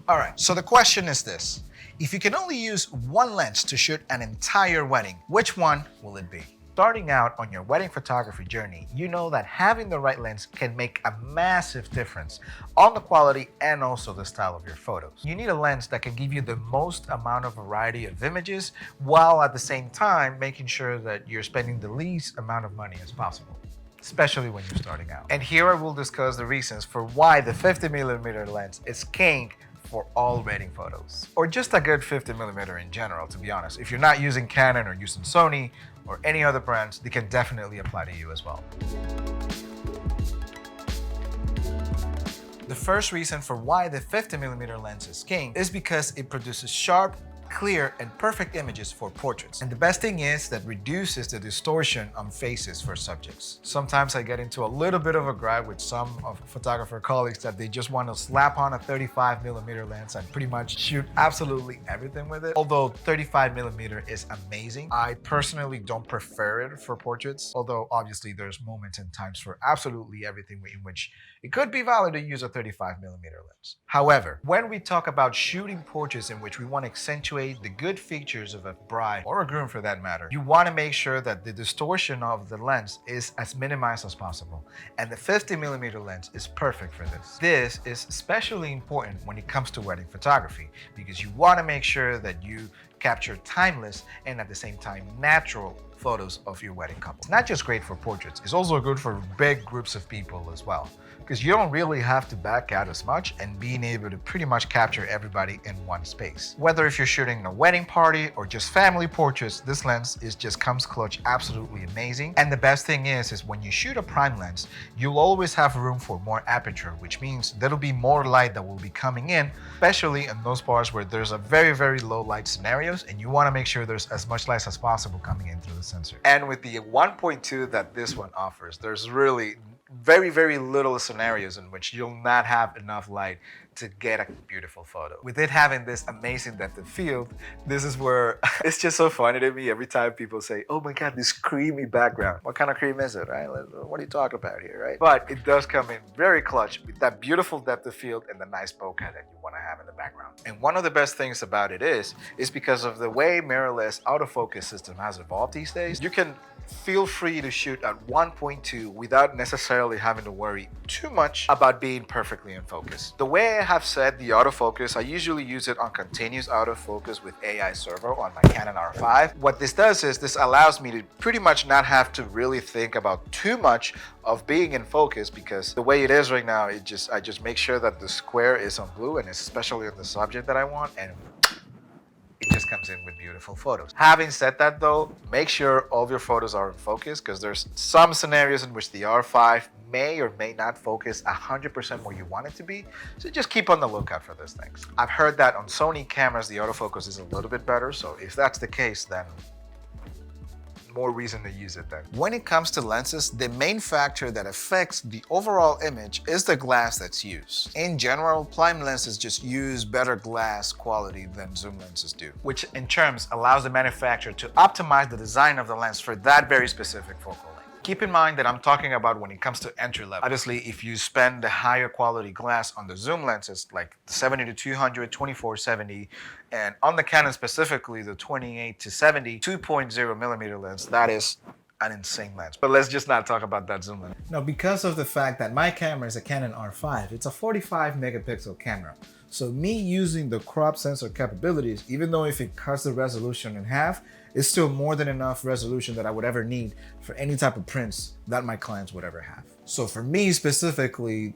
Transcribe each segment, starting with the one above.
All right, so the question is this. If you can only use one lens to shoot an entire wedding, which one will it be? Starting out on your wedding photography journey, you know that having the right lens can make a massive difference on the quality and also the style of your photos. You need a lens that can give you the most amount of variety of images while at the same time making sure that you're spending the least amount of money as possible, especially when you're starting out. And here I will discuss the reasons for why the 50mm lens is king for all wedding photos. Or just a good 50mm in general, to be honest. If you're not using Canon or using Sony or any other brands, they can definitely apply to you as well. The first reason for why the 50mm lens is king is because it produces sharp, clear, and perfect images for portraits. And the best thing is that reduces the distortion on faces for subjects. Sometimes I get into a little bit of a gripe with some of photographer colleagues that they just want to slap on a 35mm lens and pretty much shoot absolutely everything with it. Although 35mm is amazing, I personally don't prefer it for portraits, although obviously there's moments and times for absolutely everything in which it could be valid to use a 35mm lens. However, when we talk about shooting portraits in which we want to accentuate the good features of a bride or a groom for that matter, you want to make sure that the distortion of the lens is as minimized as possible. And the 50mm lens is perfect for this. This is especially important when it comes to wedding photography because you want to make sure that you capture timeless and at the same time natural photos of your wedding couple. It's not just great for portraits, it's also good for big groups of people as well, because you don't really have to back out as much and being able to pretty much capture everybody in one space. Whether if you're shooting a wedding party or just family portraits, this lens just comes clutch, absolutely amazing. And the best thing is when you shoot a prime lens, you'll always have room for more aperture, which means there'll be more light that will be coming in, especially in those parts where there's a very low light scenarios and you want to make sure there's as much light as possible coming in through the sensor. And with the 1.2 that this one offers, there's really very little scenarios in which you'll not have enough light to get a beautiful photo. With it having this amazing depth of field, this is where it's just so funny to me every time people say, oh my God, this creamy background. What kind of cream is it, right? What are you talking about here, right? But it does come in very clutch with that beautiful depth of field and the nice bokeh that you want to have in the background. And one of the best things about it is because of the way mirrorless autofocus system has evolved these days, you can feel free to shoot at 1.2 without necessarily having to worry too much about being perfectly in focus. The way I have said the autofocus, I usually use it on continuous autofocus with AI servo on my Canon R5. What this does is this allows me to pretty much not have to really think about too much of being in focus, because the way it is right now, I just make sure that the square is on blue and especially on the subject that I want, and it just comes in with beautiful photos. Having said that though, make sure all of your photos are in focus, because there's some scenarios in which the R5 may or may not focus 100% where you want it to be. So just keep on the lookout for those things. I've heard that on Sony cameras, the autofocus is a little bit better. So if that's the case, then more reason to use it then. When it comes to lenses, the main factor that affects the overall image is the glass that's used. In general, prime lenses just use better glass quality than zoom lenses do, which in terms allows the manufacturer to optimize the design of the lens for that very specific focal length. Keep in mind that I'm talking about when it comes to entry level. Obviously, if you spend the higher quality glass on the zoom lenses, like the 70-200, 24-70, and on the Canon specifically, the 28-70 2.0mm lens, that is an insane lens. But let's just not talk about that zoom lens. Now, because of the fact that my camera is a Canon R5, it's a 45 megapixel camera. So me using the crop sensor capabilities, even though if it cuts the resolution in half, it's still more than enough resolution that I would ever need for any type of prints that my clients would ever have. So for me specifically,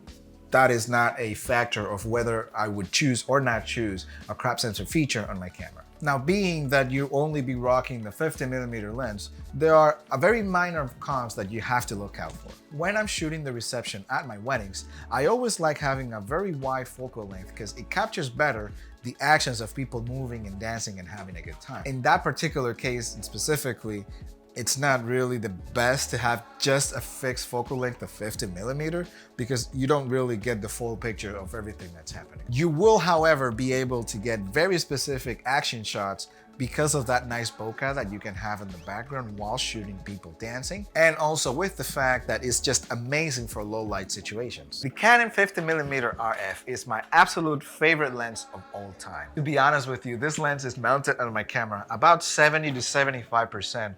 that is not a factor of whether I would choose or not choose a crop sensor feature on my camera. Now, being that you only be rocking the 50mm lens, there are a very minor cons that you have to look out for. When I'm shooting the reception at my weddings, I always like having a very wide focal length because it captures better the actions of people moving and dancing and having a good time. In that particular case, and specifically, it's not really the best to have just a fixed focal length of 50mm because you don't really get the full picture of everything that's happening. You will, however, be able to get very specific action shots because of that nice bokeh that you can have in the background while shooting people dancing, and also with the fact that it's just amazing for low light situations. The Canon 50mm RF is my absolute favorite lens of all time. To be honest with you, this lens is mounted on my camera about 70 to 75%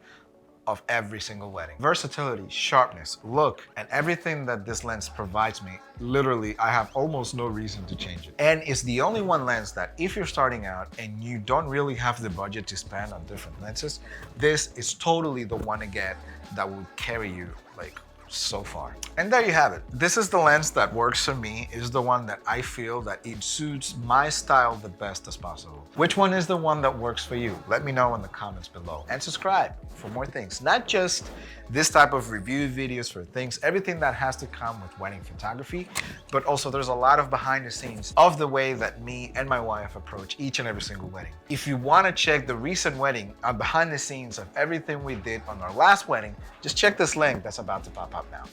of every single wedding. Versatility, sharpness, look, and everything that this lens provides me, literally, I have almost no reason to change it. And it's the only one lens that if you're starting out and you don't really have the budget to spend on different lenses, this is totally the one to get that will carry you like so far. And there you have it. This is the lens that works for me, is the one that I feel that it suits my style the best as possible. Which one is the one that works for you? Let me know in the comments below. And subscribe for more things. Not just this type of review videos for things, everything that has to come with wedding photography, but also there's a lot of behind the scenes of the way that me and my wife approach each and every single wedding. If you want to check the recent wedding and behind the scenes of everything we did on our last wedding, just check this link that's about to pop up now.